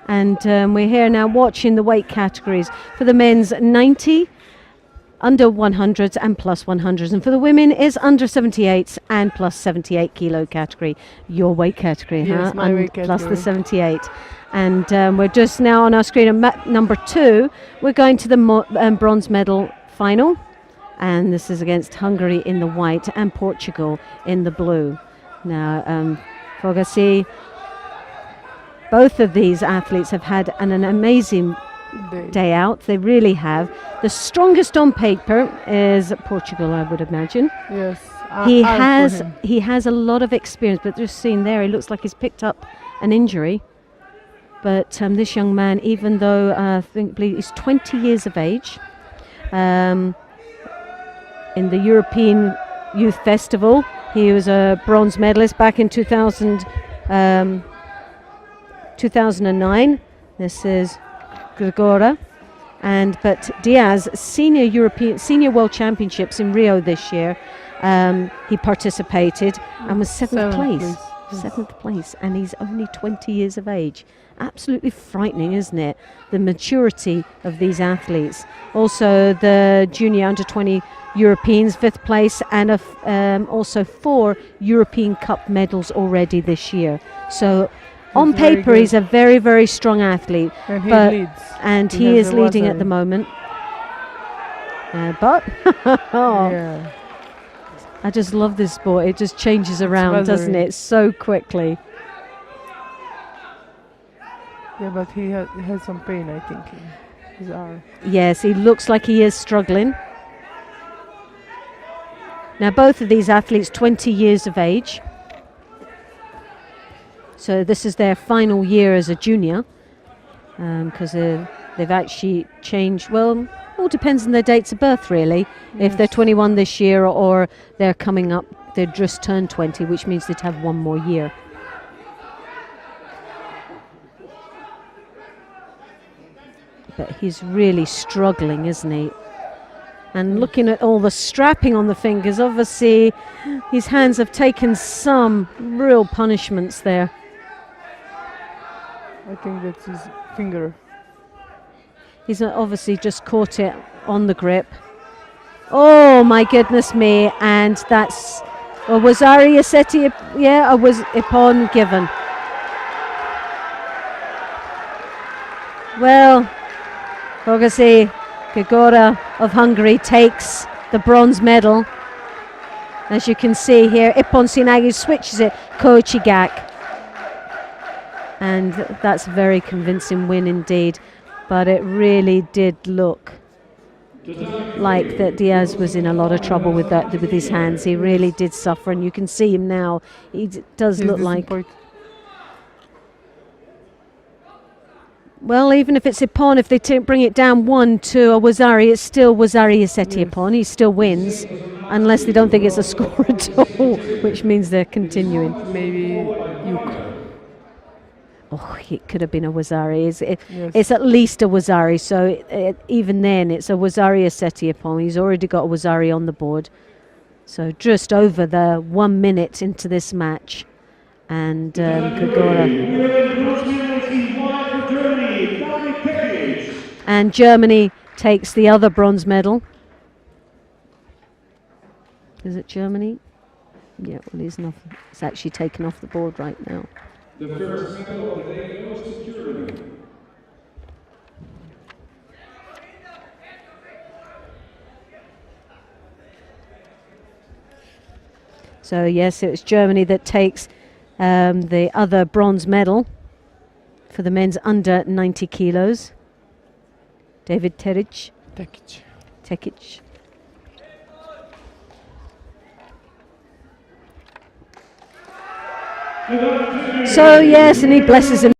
And we're here now watching the weight categories. For the men's 90, under 100s and plus 100s, and for the women is under 78s and plus 78 kilo category. Your weight category, yes, huh? My weight category. Plus the 78. And we're just now on our screen at number 2. We're going to the bronze medal final, and this is against Hungary in the white and Portugal in the blue. Now, Fogasy, both of these athletes have had an amazing day out. They really have. The strongest on paper is Portugal, I would imagine. Yes, he has a lot of experience, but just seeing there, he looks like he's picked up an injury. But this young man, even though I believe he's 20 years of age, in the European Youth Festival, he was a bronze medalist back in 2009. This is Gergo, but Diaz senior World Championships in Rio this year. He participated and was seventh place, and he's only 20 years of age. Absolutely frightening, isn't it? The maturity of these athletes. Also, the junior under 20 Europeans, 5th place, and also 4 European Cup medals already this year. So, on paper, he's a very, very strong athlete, and he is leading at the moment. Yeah. I just love this sport. It just changes around, doesn't it? So quickly. Yeah, but he has some pain, I think, in his arm. Yes, he looks like he is struggling. Now, both of these athletes, 20 years of age. So this is their final year as a junior, because they've actually changed. Well, all depends on their dates of birth, really. Yes. If they're 21 this year or they're coming up, they're just turned 20, which means they'd have one more year. But he's really struggling, isn't he? And looking at all the strapping on the fingers, obviously his hands have taken some real punishments there. I think that's his finger. He's obviously just caught it on the grip. Oh my goodness me, and that's was Ariasetti, yeah, or was Ippon given? Well, Fogasy Gergo of Hungary takes the bronze medal. As you can see here, Ippon Sinagi switches it, Kochigak. And that's a very convincing win indeed. But it really did look like that Diaz was in a lot of trouble with his hands. He really did suffer, and you can see him now. He does look like... Well, even if it's Ippon, if they bring it down 1-2 or Wazari, it's still Wazari-Asetti Ippon. He still wins, unless they don't think it's a score at all, which means they're continuing. Maybe Oh, it could have been a Wazari. It's at least a Wazari, so even then it's a Wazari-Asetti Ippon. He's already got a Wazari on the board. So just over the 1 minute into this match. And And Germany takes the other bronze medal. Is it Germany? Yeah, well, it's actually taken off the board right now. The first medal of the day goes to Germany. So yes, it was Germany that takes the other bronze medal for the men's under 90 kilos. David Tekic. So yes, and he blesses him.